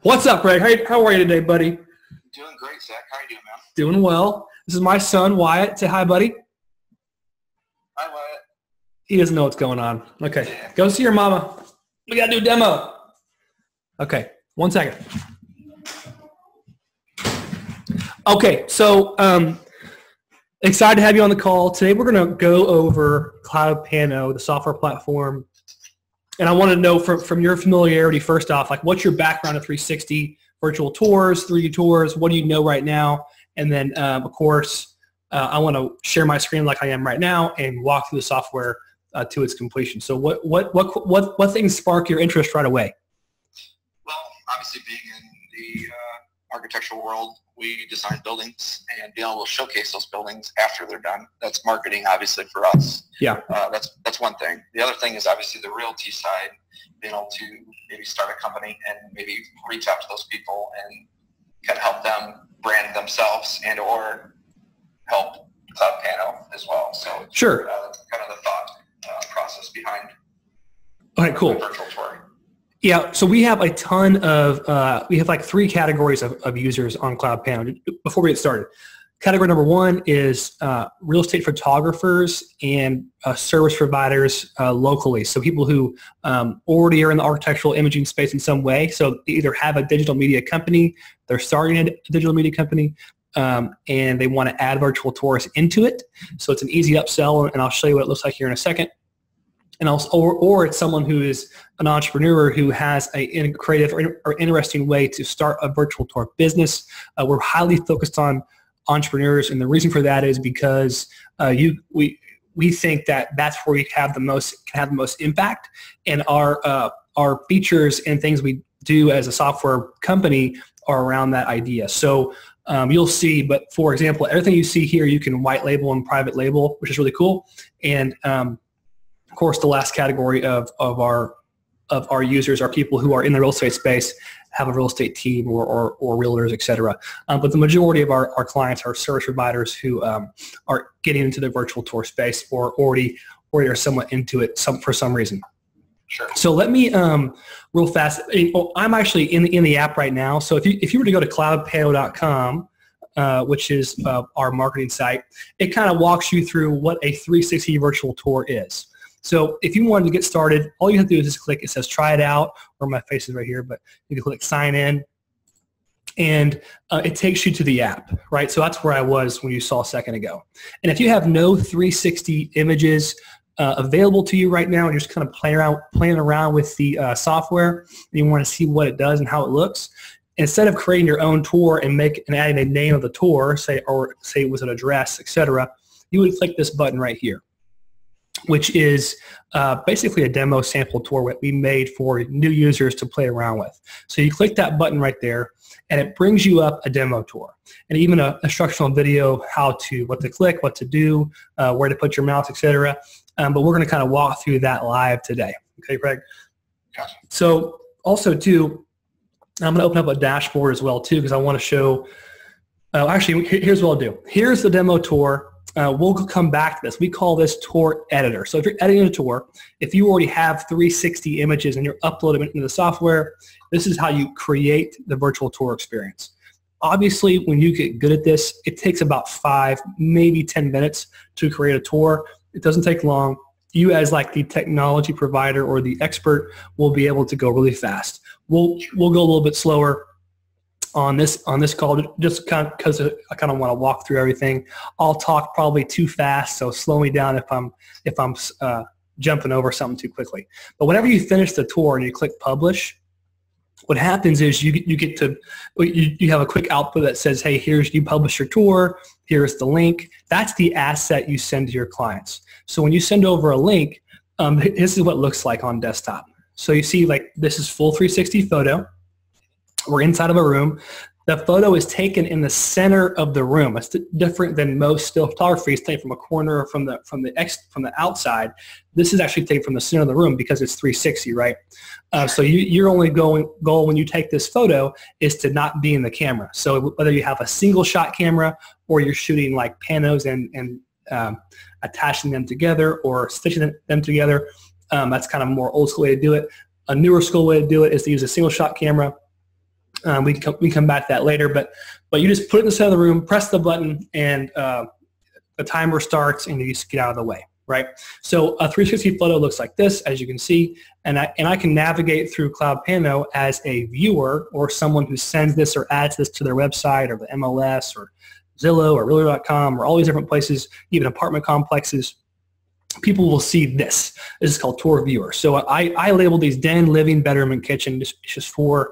What's up, Greg? How are you today, buddy? Doing great, Zach. How are you doing, man? Doing well. This is my son, Wyatt. Say hi, buddy. Hi, Wyatt. He doesn't know what's going on. Okay. Go see your mama. We got to do a demo. Okay. 1 second. Okay. So excited to have you on the call. Today we're going to go over CloudPano, the software platform. And I want to know from your familiarity, first off, like what's your background in 360 virtual tours, 3D tours? What do you know right now? And then, of course, I want to share my screen like I am right now and walk through the software to its completion. So what things spark your interest right away? Well, obviously being in the architectural world, we design buildings and being able to showcase those buildings after they're done. That's marketing, obviously, for us. Yeah. That's one thing. The other thing is obviously the realty side, being able to maybe start a company and maybe reach out to those people and kind of help them brand themselves and or help CloudPano as well. So sure. That's kind of the thought process behind okay, cool. the virtual tour. Yeah, so we have a ton of, we have like 3 categories of users on CloudPano. Before we get started, category number 1 is real estate photographers and service providers locally. So people who already are in the architectural imaging space in some way. So they either have a digital media company, they're starting a digital media company, and they want to add virtual tours into it. So it's an easy upsell, and I'll show you what it looks like here in a second. And also, or it's someone who is an entrepreneur who has a creative or interesting way to start a virtual tour business. We're highly focused on entrepreneurs, and the reason for that is because we think that that's where we can have the most impact, and our features and things we do as a software company are around that idea. So you'll see, but for example, everything you see here you can white label and private label, which is really cool, and of course, the last category of our users are people who are in the real estate space, have a real estate team or realtors, et cetera. But the majority of our clients are service providers who are getting into the virtual tour space or already are somewhat into it for some reason. Sure. So let me real fast. I'm actually in the app right now. So if you were to go to cloudpano.com, which is our marketing site, it kind of walks you through what a 360 virtual tour is. So if you wanted to get started, all you have to do is just click, it says try it out, or my face is right here, but you can click sign in, and it takes you to the app, right? So that's where I was when you saw a second ago. And if you have no 360 images available to you right now, and you're just kind of playing around with the software, and you want to see what it does and how it looks, instead of creating your own tour and adding a name of the tour, say it was an address, etc., you would click this button right here, which is basically a demo sample tour that we made for new users to play around with. So you click that button right there, and it brings you up a demo tour, and even an instructional video, what to click, what to do, where to put your mouse, etc. But we're going to kind of walk through that live today. Okay, Craig? Gotcha. So also, too, I'm going to open up a dashboard as well, too, because I want to show, actually, here's what I'll do. Here's the demo tour. We'll come back to this. We call this tour editor. So if you're editing a tour, if you already have 360 images and you're uploading it into the software, this is how you create the virtual tour experience. Obviously, when you get good at this, it takes about 5, maybe 10 minutes to create a tour. It doesn't take long. You as like the technology provider or the expert will be able to go really fast. We'll go a little bit slower on this call, just kind of because I kind of want to walk through everything. I'll talk probably too fast, so slow me down if I'm jumping over something too quickly. But whenever you finish the tour and you click publish, what happens is you have a quick output that says, hey, you publish your tour, here's the link. That's the asset you send to your clients. So when you send over a link, this is what it looks like on desktop. So you see, like, this is full 360 photo. We're inside of a room. The photo is taken in the center of the room. It's different than most still photography. It's taken from a corner or from the outside. This is actually taken from the center of the room because it's 360, right? So your only goal when you take this photo is to not be in the camera. So whether you have a single shot camera or you're shooting like panos and attaching them together or stitching them together, that's kind of a more old school way to do it. A newer school way to do it is to use a single shot camera. We come back to that later, but you just put it in the center of the room, press the button, and the timer starts, and you just get out of the way, right? So a 360 photo looks like this, as you can see, and I can navigate through Cloud Pano as a viewer or someone who sends this or adds this to their website or the MLS or Zillow or Realtor.com or all these different places, even apartment complexes. People will see this. This is called Tour Viewer. So I labeled these den, living, bedroom, and kitchen, just 4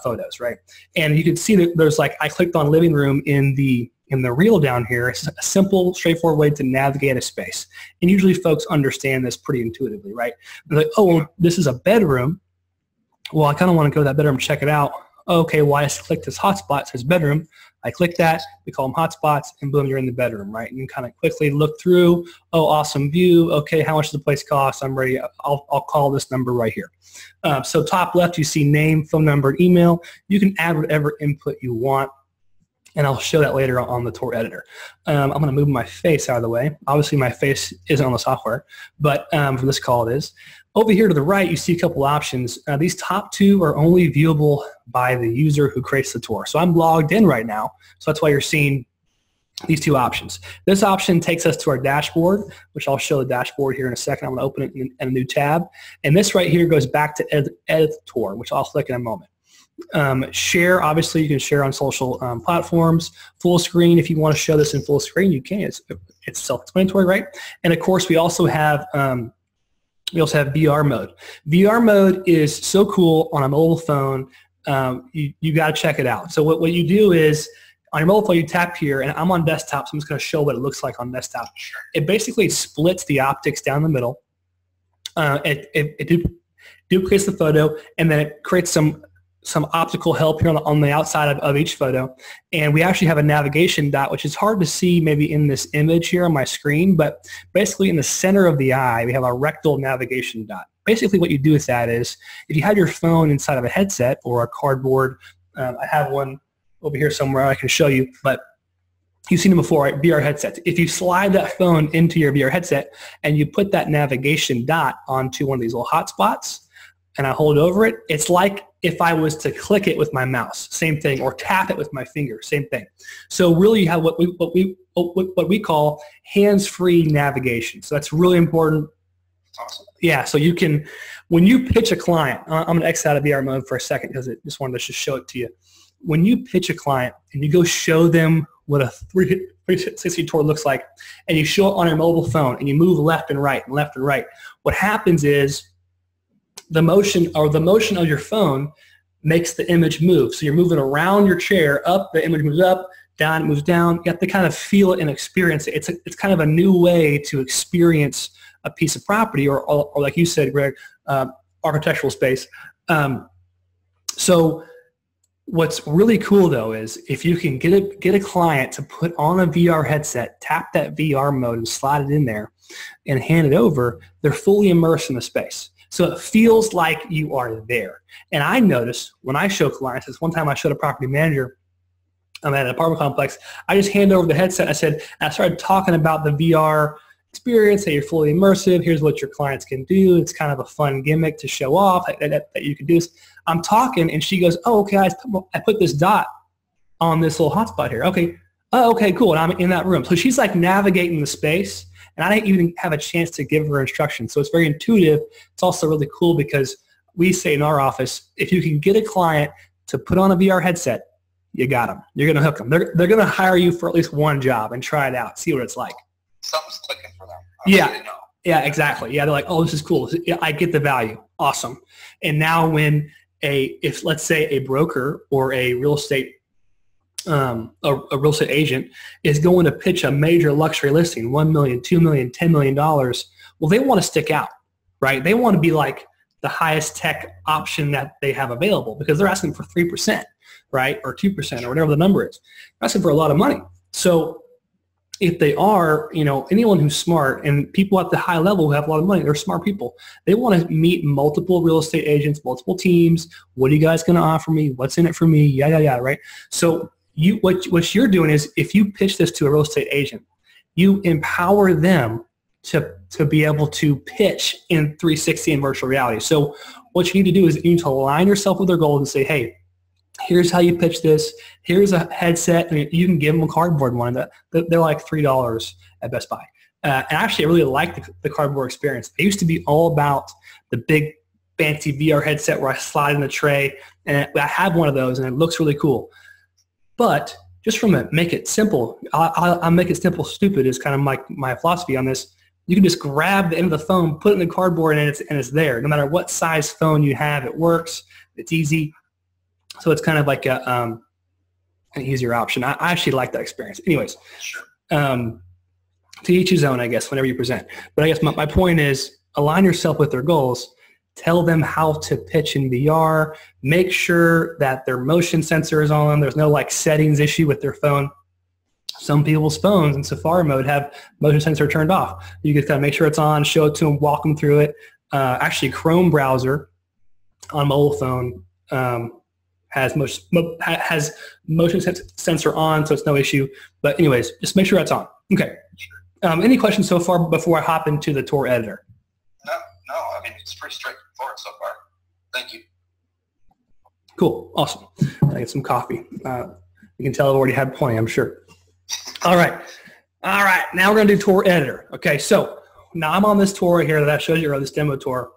photos, right? And you can see that there's like, I clicked on living room in the reel down here. It's a simple, straightforward way to navigate a space. And usually folks understand this pretty intuitively, right? They're like, oh, well, this is a bedroom. Well, I kind of want to go to that bedroom and check it out. Okay, well, I just click this hotspot, it says bedroom. I click that, we call them hotspots, and boom, you're in the bedroom, right? And you kind of quickly look through, oh, awesome view. Okay, how much does the place cost? I'm ready. I'll call this number right here. So top left, you see name, phone number, and email. You can add whatever input you want, and I'll show that later on the tour editor. I'm going to move my face out of the way. Obviously, my face isn't on the software, but for this call it is. Over here to the right, you see a couple options. These top 2 are only viewable by the user who creates the tour. So I'm logged in right now, so that's why you're seeing these 2 options. This option takes us to our dashboard, which I'll show the dashboard here in a second. I'm going to open it in a new tab. And this right here goes back to edit tour, which I'll click in a moment. Share, obviously you can share on social platforms. Full screen, if you want to show this in full screen, you can. It's self-explanatory, right? And of course, we also have VR mode. VR mode is so cool on a mobile phone. You got to check it out. So what you do is on your mobile phone, you tap here, and I'm on desktop, so I'm just going to show what it looks like on desktop. It basically splits the optics down the middle. It duplicates the photo, and then it creates some optical help here on the outside of each photo. And we actually have a navigation dot, which is hard to see maybe in this image here on my screen, but basically in the center of the eye, we have a rectal navigation dot. Basically what you do with that is, if you have your phone inside of a headset or a cardboard, I have one over here somewhere I can show you, but you've seen them before, right? VR headsets. If you slide that phone into your VR headset and you put that navigation dot onto one of these little hotspots, and I hold over it, it's like if I was to click it with my mouse, same thing, or tap it with my finger, same thing. So really you have what we call hands-free navigation. So that's really important. Awesome. Yeah, so you can, when you pitch a client, I'm going to exit out of VR mode for a second because I just wanted to just show it to you. When you pitch a client and you go show them what a 360 tour looks like, and you show it on your mobile phone and you move left and right, what happens is the motion of your phone makes the image move. So you're moving around your chair, up, the image moves up, down, it moves down. You have to kind of feel it and experience it. It's kind of a new way to experience a piece of property, or like you said, Greg, architectural space. So what's really cool though is if you can get a client to put on a VR headset, tap that VR mode and slide it in there and hand it over, they're fully immersed in the space. So it feels like you are there. And I notice when I show clients, this one time I showed a property manager at an apartment complex, I just handed over the headset. And I started talking about the VR experience, that you're fully immersive. Here's what your clients can do. It's kind of a fun gimmick to show off that you can do this. I'm talking, and she goes, oh, okay, I put this dot on this little hotspot here. Okay, oh, okay, cool, and I'm in that room. So she's like navigating the space, and I didn't even have a chance to give her instructions. So it's very intuitive. It's also really cool because we say in our office, if you can get a client to put on a VR headset, you got them. You're going to hook them. They're going to hire you for at least one job and try it out, see what it's like. Something's clicking for them. Yeah. Yeah, exactly. Yeah, they're like, oh, this is cool. I get the value. Awesome. And now when if let's say a broker or a real estate agent is going to pitch a major luxury listing, $1 million, $2 million, $10 million, well, they want to stick out, right? They want to be like the highest tech option that they have available because they're asking for 3%, right? Or 2% or whatever the number is. They're asking for a lot of money. So if they are, anyone who's smart, and people at the high level who have a lot of money, they're smart people. They want to meet multiple real estate agents, multiple teams. What are you guys going to offer me? What's in it for me? Yeah, right? So what you're doing is if you pitch this to a real estate agent, you empower them to be able to pitch in 360 and virtual reality. So what you need to do is you need to align yourself with their goals and say, hey, Here's how you pitch this. Here's a headset. I mean, you can give them a cardboard one. They're like $3 at Best Buy. And actually, I really like the cardboard experience. It used to be all about the big fancy VR headset where I slide in the tray, and I have one of those, and it looks really cool. But just from a make it simple, I'll make it simple stupid is kind of my philosophy on this. You can just grab the end of the phone, put it in the cardboard, and it's there. No matter what size phone you have, it works. It's easy. So it's kind of like an easier option. I actually like that experience. Anyways, to each his own, I guess, whenever you present. But I guess my point is align yourself with their goals. Tell them how to pitch in VR. Make sure that their motion sensor is on. There's no like settings issue with their phone. Some people's phones in Safari mode have motion sensor turned off. You can kind of make sure it's on, show it to them, walk them through it. Actually, Chrome browser on mobile phone has motion sensor on, so it's no issue. But anyways, just make sure that's on. Okay. Any questions so far before I hop into the tour editor? No. I mean, it's pretty straightforward so far. Thank you. Cool. Awesome. I get some coffee. You can tell I've already had plenty, I'm sure. All right. Now we're going to do tour editor. Okay. So now I'm on this tour here that I showed you earlier, this demo tour.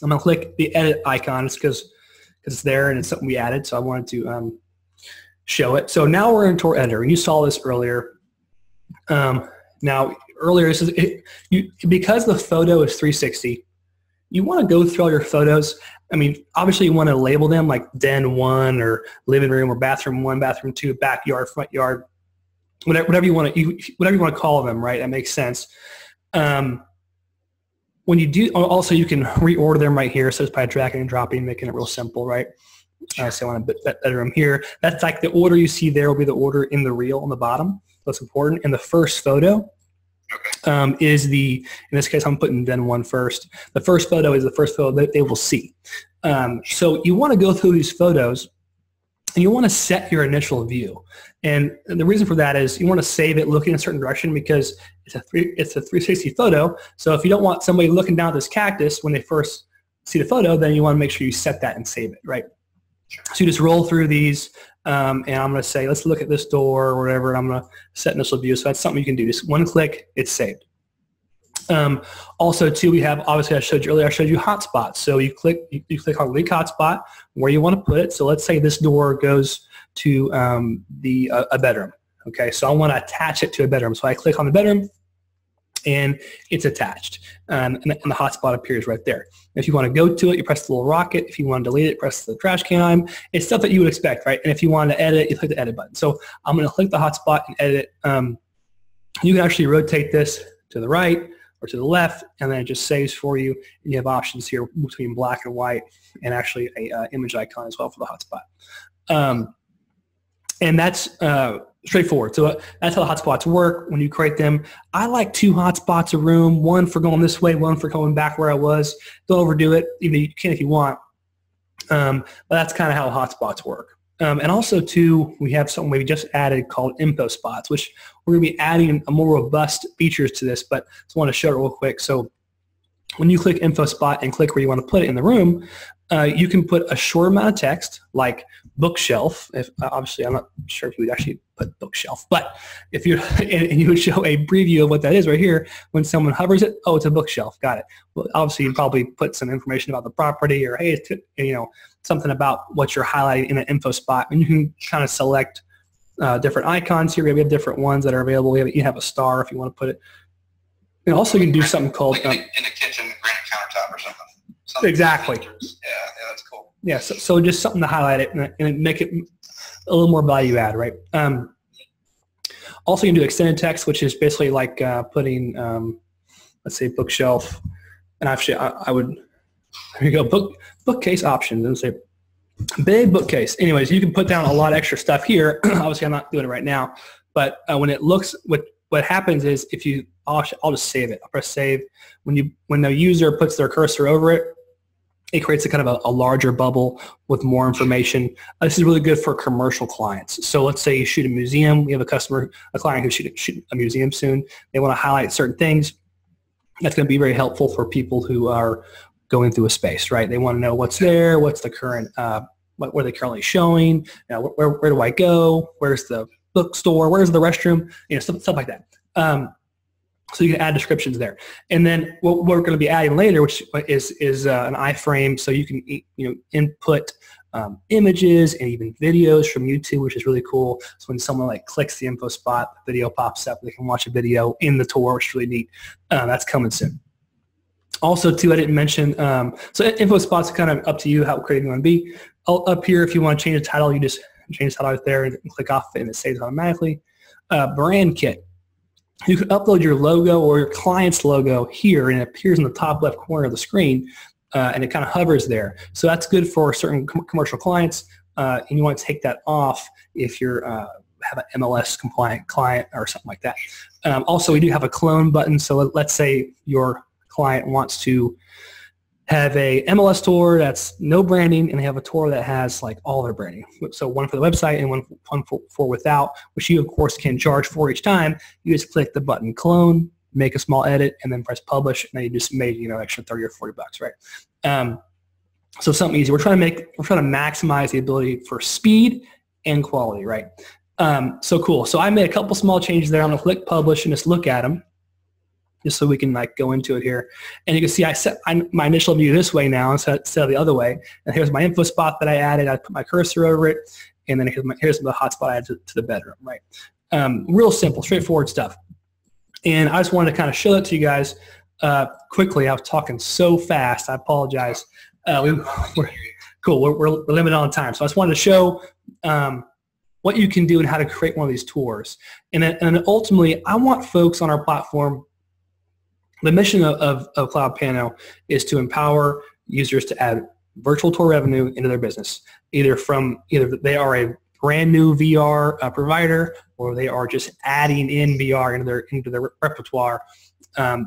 I'm going to click the edit icon. It's because it's there and it's something we added. So I wanted to show it. So now we're in tour editor, and you saw this earlier. Now, earlier, because the photo is 360, you want to go through all your photos. I mean, obviously you want to label them like den 1 or living room or bathroom 1, bathroom 2, backyard, front yard, whatever you want to call them, right? That makes sense. When you do, also you can reorder them right here. So it's by dragging and dropping, making it real simple, right? So I want a bedroom here. That's like the order you see there will be the order in the reel on the bottom. That's important. And the first photo is in this case, I'm putting den 1 first. The first photo is the first photo that they will see. So you want to go through these photos, and you want to set your initial view. And the reason for that is you want to save it looking a certain direction because it's a 360 photo. So if you don't want somebody looking down at this cactus when they first see the photo, then you want to make sure you set that and save it, right? So you just roll through these, and I'm going to say, let's look at this door or whatever, and I'm going to set initial view. So that's something you can do. Just one click, it's saved. Also, too, we have, obviously, I showed you earlier, I showed you hotspots. So you click on link hotspot where you want to put it. So let's say this door goes to a bedroom. Okay, so I want to attach it to a bedroom. So I click on the bedroom, and it's attached, and the hotspot appears right there. If you want to go to it, you press the little rocket. If you want to delete it, press the trash can. It's stuff that you would expect, right? And if you want to edit it, you click the edit button. So I'm going to click the hotspot and edit it. You can actually rotate this to the right or to the left, and then it just saves for you. And you have options here between black and white, and actually a image icon as well for the hotspot. And that's straightforward. So that's how the hotspots work when you create them. I like 2 hotspots a room, one for going this way, one for going back where I was. Don't overdo it. Even you can if you want. But that's kind of how hotspots work. And also, too, we have something we just added called info spots, which we're going to be adding a more robust features to this, but just want to show it real quick. So when you click info spot and click where you want to put it in the room, you can put a short amount of text like bookshelf. Obviously, I'm not sure if you would actually put bookshelf, but if you and you would show a preview of what that is right here. When someone hovers it, oh, it's a bookshelf. Got it. Well, obviously, you'd probably put some information about the property, or hey, something about what you're highlighting in an info spot, and you can kind of select different icons here. We have different ones that are available. You have a star if you want to put it. And also, you can do something called in the kitchen, granite countertop or something. Exactly. Yeah, that's cool. Yeah, so just something to highlight it and make it a little more value add, right? Also, you can do extended text, which is basically like putting, let's say, bookshelf. And actually, I would, here you go, bookcase options, and say big bookcase. Anyways, you can put down a lot of extra stuff here. Obviously, I'm not doing it right now, but when it looks, what happens is if you, I'll just save it. I'll press save. When the user puts their cursor over it, it creates a kind of a larger bubble with more information. This is really good for commercial clients. So let's say you shoot a museum. We have a client who's shooting a museum soon. They want to highlight certain things. That's going to be very helpful for people who are going through a space, right? They want to know what's there, what's the current what are they currently showing? Where do I go? Where's the bookstore? Where's the restroom? Stuff like that. So you can add descriptions there. And then what we're going to be adding later, which is an iframe, so you can input images and even videos from YouTube, which is really cool. So when someone clicks the info spot, the video pops up, they can watch a video in the tour, which is really neat. That's coming soon. Also, too, I didn't mention, so info spots are kind of up to you how creative you want to be. Up here, if you want to change the title, you just change the title right there and click off it, and it saves automatically. Brand kit. You can upload your logo or your client's logo here, and it appears in the top left corner of the screen, and it kind of hovers there. So that's good for certain commercial clients, and you want to take that off if you're have an MLS compliant client or something like that. Also, we do have a clone button, so let's say your client wants to have a MLS tour that's no branding, and they have a tour that has all their branding. So one for the website and one for without, which you of course can charge for each time. You just click the button clone, make a small edit, and then press publish, and then you just made extra 30 or 40 bucks, right? So something easy. We're trying to maximize the ability for speed and quality, right? So cool. So I made a couple small changes there. I'm gonna click publish and just look at them, just so we can go into it here. And you can see I set my initial view this way now instead of the other way. And here's my info spot that I added. I put my cursor over it. And then here's the hotspot I added to the bedroom, right? Real simple, straightforward stuff. And I just wanted to kind of show that to you guys quickly. I was talking so fast. I apologize. We're limited on time. So I just wanted to show what you can do and how to create one of these tours. And ultimately, I want folks on our platform. The mission of CloudPano is to empower users to add virtual tour revenue into their business, either they are a brand new VR provider, or they are just adding in VR into their repertoire.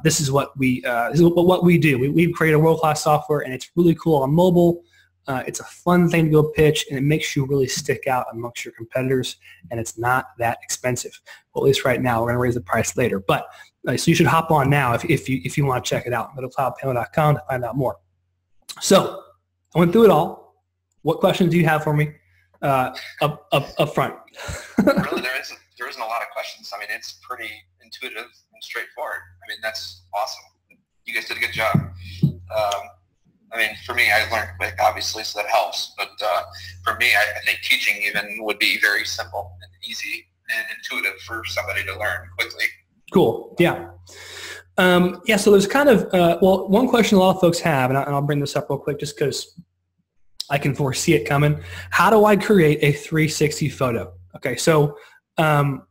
This is what we do. We've created world-class software, and it's really cool on mobile. It's a fun thing to go pitch, and it makes you really stick out amongst your competitors, and it's not that expensive. Well, at least right now. We're going to raise the price later, but so you should hop on now if you want to check it out. Go to cloudpano.com to find out more. So I went through it all. What questions do you have for me up front? Really, there isn't a lot of questions. I mean, it's pretty intuitive and straightforward. I mean, that's awesome. You guys did a good job. I mean, for me, I learned quick, obviously, so that helps. But for me, I think teaching even would be very simple and easy and intuitive for somebody to learn quickly. Cool. Yeah. So there's kind of, one question a lot of folks have, and I'll bring this up real quick just because I can foresee it coming. How do I create a 360 photo? Okay. So, and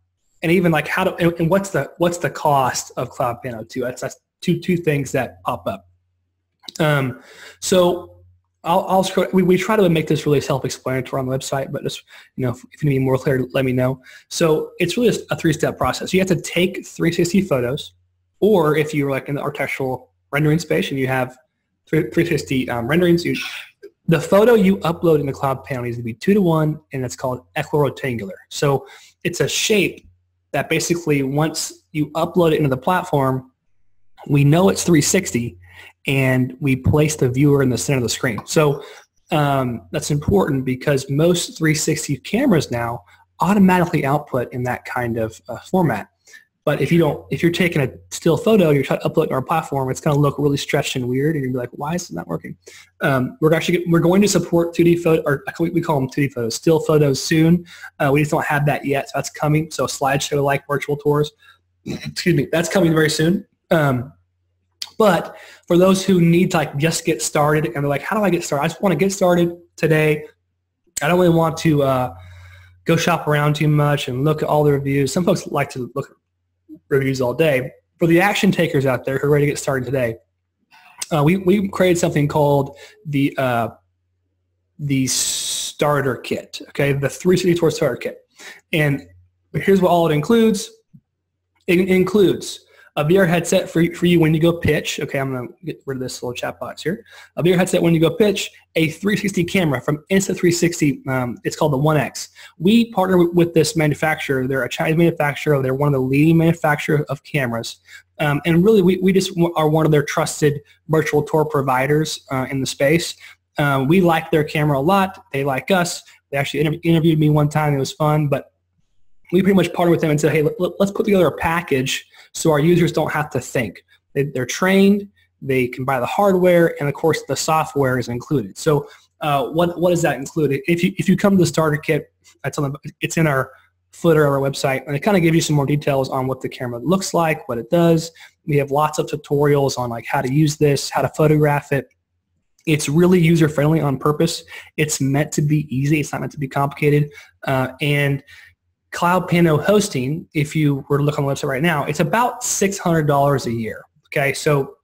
even and what's the cost of CloudPano too? That's two things that pop up. So I'll scroll. We try to make this really self-explanatory on the website, but just, if you need more clarity, let me know. So it's really a three-step process. You have to take 360 photos, or if you're in the architectural rendering space and you have 360 renderings, the photo you upload in the CloudPano needs to be 2:1, and it's called equirotangular. So it's a shape that basically once you upload it into the platform, we know it's 360, and we place the viewer in the center of the screen. So that's important because most 360 cameras now automatically output in that kind of format. But if you're taking a still photo, you're trying to upload to our platform, it's going to look really stretched and weird, and you're going to be like, why is it not working? We're going to support 2D photo, or we call them 2D photos, still photos soon. We just don't have that yet, so that's coming. So slideshow-like virtual tours, that's coming very soon. But for those who need to just get started, and they're like, how do I get started? I just want to get started today. I don't really want to go shop around too much and look at all the reviews. Some folks like to look at reviews all day. For the action takers out there who are ready to get started today, we created something called the starter kit, okay, the 360 Tour starter kit. And here's what all it includes. It includes a VR headset for you when you go pitch. Okay, I'm going to get rid of this little chat box here. A VR headset when you go pitch, a 360 camera from Insta360. It's called the 1X. We partner with this manufacturer. They're a Chinese manufacturer. They're one of the leading manufacturers of cameras. And really, we just are one of their trusted virtual tour providers in the space. We like their camera a lot. They like us. They actually interviewed me one time. It was fun, but we pretty much partnered with them and said, hey, let's put together a package so our users don't have to think. They're trained. They can buy the hardware, and of course the software is included. So what does that include? If you come to the starter kit, it's in our footer of our website, and it kind of gives you some more details on what the camera looks like, what it does. We have lots of tutorials on like how to use this, how to photograph it. It's really user-friendly on purpose. It's meant to be easy. It's not meant to be complicated. And Cloud Pano hosting, if you were to look on the website right now, it's about $600 a year. Okay, so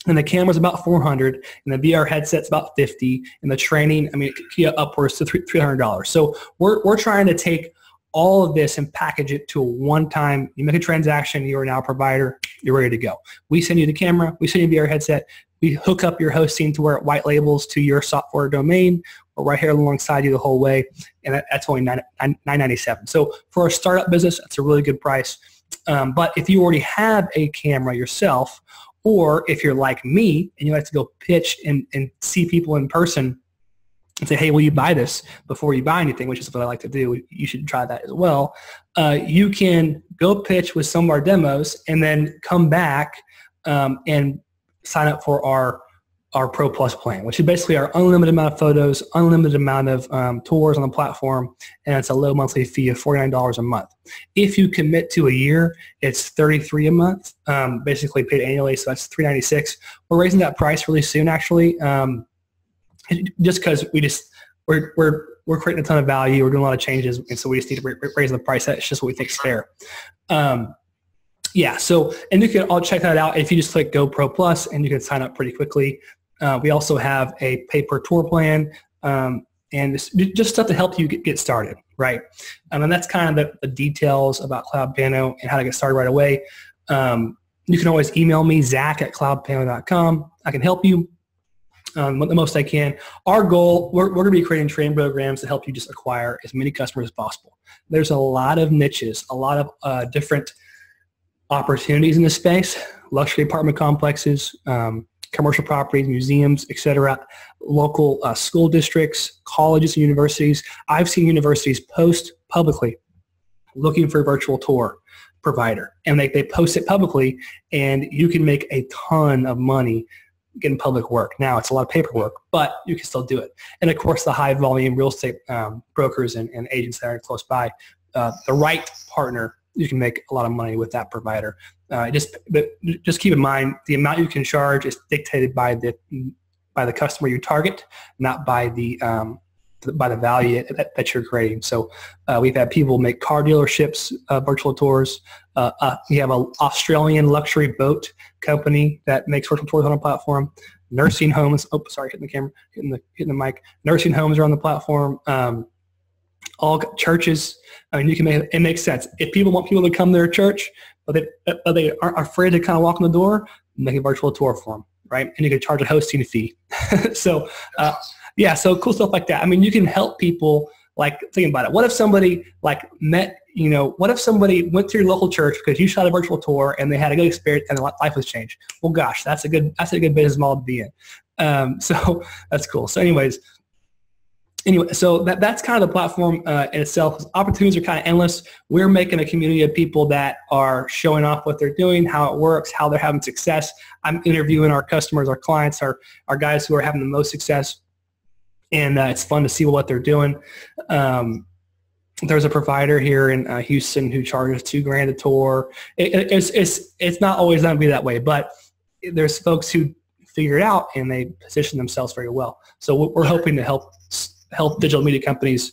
and the camera's about $400, and the VR headset's about $50, and the training, I mean, it could get upwards to $300. So we're trying to take all of this and package it to a one-time. You make a transaction, you are now a provider, you're ready to go. We send you the camera, we send you the VR headset, we hook up your hosting to where it white labels to your software domain. We're right here alongside you the whole way, and that's only $997. So for a startup business, that's a really good price. But if you already have a camera yourself, or if you're like me and you like to go pitch and see people in person and say, hey, will you buy this before you buy anything, which is what I like to do. You should try that as well. You can go pitch with some of our demos and then come back and sign up for our Pro Plus plan, which is basically our unlimited amount of photos, unlimited amount of tours on the platform, and it's a low monthly fee of $49 a month. If you commit to a year, it's $33 a month, basically paid annually, so that's $396. We're raising that price really soon, actually, just because we're creating a ton of value. We're doing a lot of changes, and so we just need to raise the price. That's just what we think is fair. Yeah, so, and you can all check that out if you just click Go Pro Plus, and you can sign up pretty quickly. We also have a pay-per-tour plan, and just stuff to help you get started, right? And that's kind of the details about Cloud Pano and how to get started right away. You can always email me, Zach@cloudpano.com. I can help you the most I can. Our goal, we're going to be creating training programs to help you just acquire as many customers as possible. There's a lot of niches, a lot of different opportunities in this space, luxury apartment complexes, commercial properties, museums, etc., local school districts, colleges and universities. I've seen universities post publicly looking for a virtual tour provider, and they post it publicly, and you can make a ton of money getting public work. Now, it's a lot of paperwork, but you can still do it. And of course, the high volume real estate brokers and agents that are close by, the right partner, you can make a lot of money with that provider. Just keep in mind, the amount you can charge is dictated by the customer you target, not by the value that you're creating. So we've had people make car dealerships virtual tours. We have an Australian luxury boat company that makes virtual tours on a platform. Nursing homes. Oh, sorry, hitting the camera, hitting the mic. Nursing homes are on the platform. All churches. I mean, you can it makes sense. If people want people to come to their church, but they aren't afraid to kind of walk in the door, make a virtual tour for them, right? And you can charge a hosting fee. So, yeah, so cool stuff like that. I mean, you can help people, like, think about it. What if somebody, like, what if somebody went to your local church because you shot a virtual tour and they had a good experience and their life was changed? Well, gosh, that's a good business model to be in. So that's cool. So anyway, so that's kind of the platform in itself. Opportunities are kind of endless. We're making a community of people that are showing off what they're doing, how it works, how they're having success. I'm interviewing our customers, our clients, our guys who are having the most success, and it's fun to see what they're doing. There's a provider here in Houston who charges $2,000 a tour. It's not always going to be that way, but there's folks who figure it out and they position themselves very well. So we're hoping to help digital media companies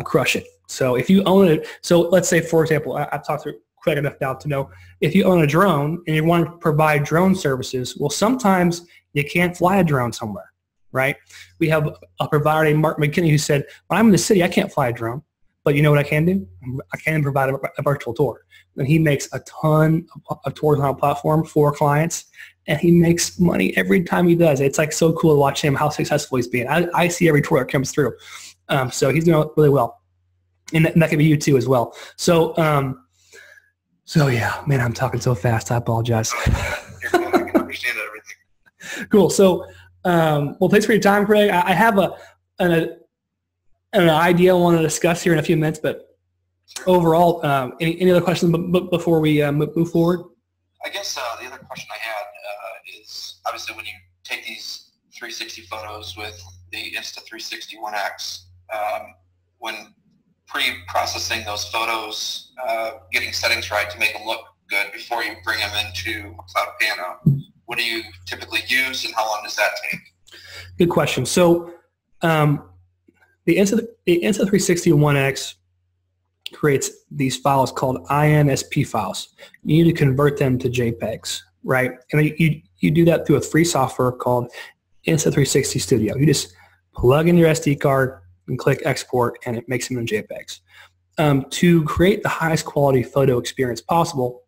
crush it. So if you own it, so let's say, for example, I've talked through quick enough now to know, if you own a drone and you want to provide drone services, well, sometimes you can't fly a drone somewhere, right? We have a provider named Mark McKinney who said, when I'm in the city, I can't fly a drone, but you know what I can do? I can provide a virtual tour. And he makes a ton of tours on our platform for clients, and he makes money every time he does. It's like so cool to watch him, how successful he's being. I see every tour that comes through. So he's doing really well. And that could be you too as well. So yeah, man, I'm talking so fast. I apologize. I can understand everything. Cool. So Well, thanks for your time, Craig. I have an idea I want to discuss here in a few minutes, but overall, any other questions before we move forward? I guess the other question I had is obviously when you take these 360 photos with the Insta360 One X, when pre-processing those photos, getting settings right to make them look good before you bring them into Cloud Pano, what do you typically use and how long does that take? Good question. So the Insta360 One X creates these files called INSP files. You need to convert them to JPEGs, right? And you do that through a free software called Insta360 Studio. You just plug in your SD card and click export, and it makes them in JPEGs. To create the highest quality photo experience possible,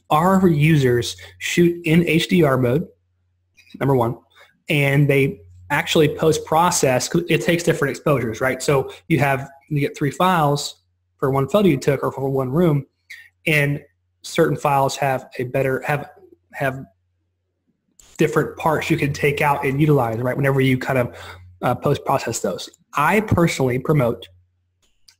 our users shoot in HDR mode, number one, and they actually post-process. It takes different exposures, right? So you get 3 files for one photo you took or for one room, and certain files have different parts you can take out and utilize, right, whenever you kind of post-process those. I personally promote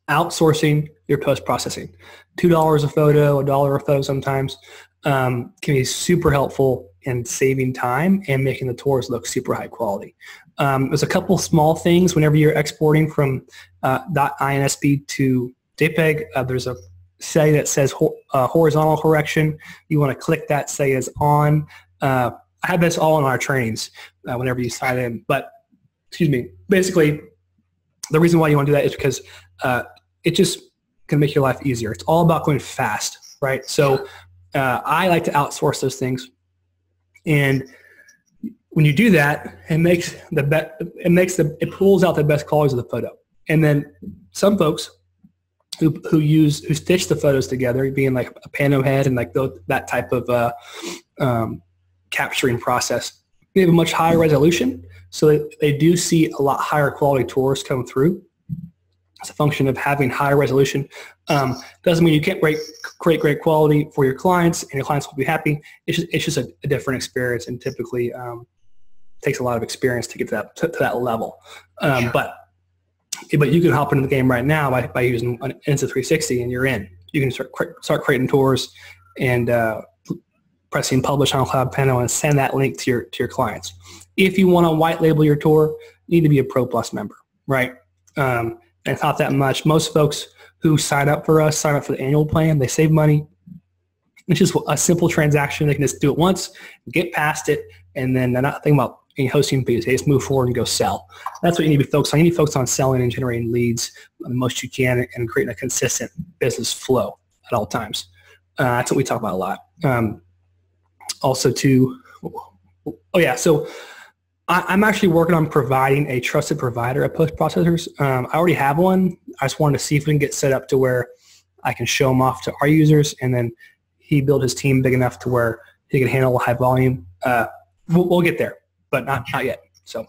outsourcing your post-processing. $2 a photo, $1 a photo sometimes can be super helpful in saving time and making the tours look super high quality. There's a couple small things whenever you're exporting from .insp to JPEG. There's a setting that says horizontal correction. You want to click that, say is on. I have this all in our trainings whenever you sign in. But, excuse me, basically the reason why you want to do that is because it just can make your life easier. It's all about going fast, right? So I like to outsource those things. And when you do that, it pulls out the best qualities of the photo. And then some folks who stitch the photos together, being like a pano head and like that type of capturing process, they have a much higher resolution, so they do see a lot higher quality tours come through. It's a function of having higher resolution. Doesn't mean you can't create great quality for your clients and your clients will be happy. It's just a different experience, and typically takes a lot of experience to get to that level. Sure. But you can hop into the game right now by using an Insta360 and you're in. You can start creating tours and pressing publish on Cloud Pano and send that link to your clients. If you want to white label your tour, you need to be a Pro Plus member, right? And it's not that much. Most folks who sign up for us sign up for the annual plan. They save money. It's just a simple transaction. They can just do it once, get past it, and then they're not thinking about any hosting fees. They just move forward and go sell. That's what you need to be focused on. You need to focus on selling and generating leads the most you can and creating a consistent business flow at all times. That's what we talk about a lot. So I'm actually working on providing a trusted provider of post-processors. I already have one. I just wanted to see if we can get set up to where I can show them off to our users, and then he built his team big enough to where he can handle high volume. We'll get there, but not yet. So,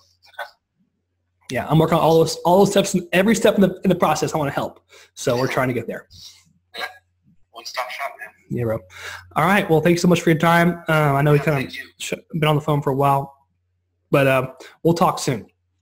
yeah, I'm working on all those steps. Every step in the process, I want to help. So we're trying to get there. Yeah, one-stop shop, man. Yeah, bro. All right. Well, thanks so much for your time. I know we kind of been on the phone for a while, but we'll talk soon.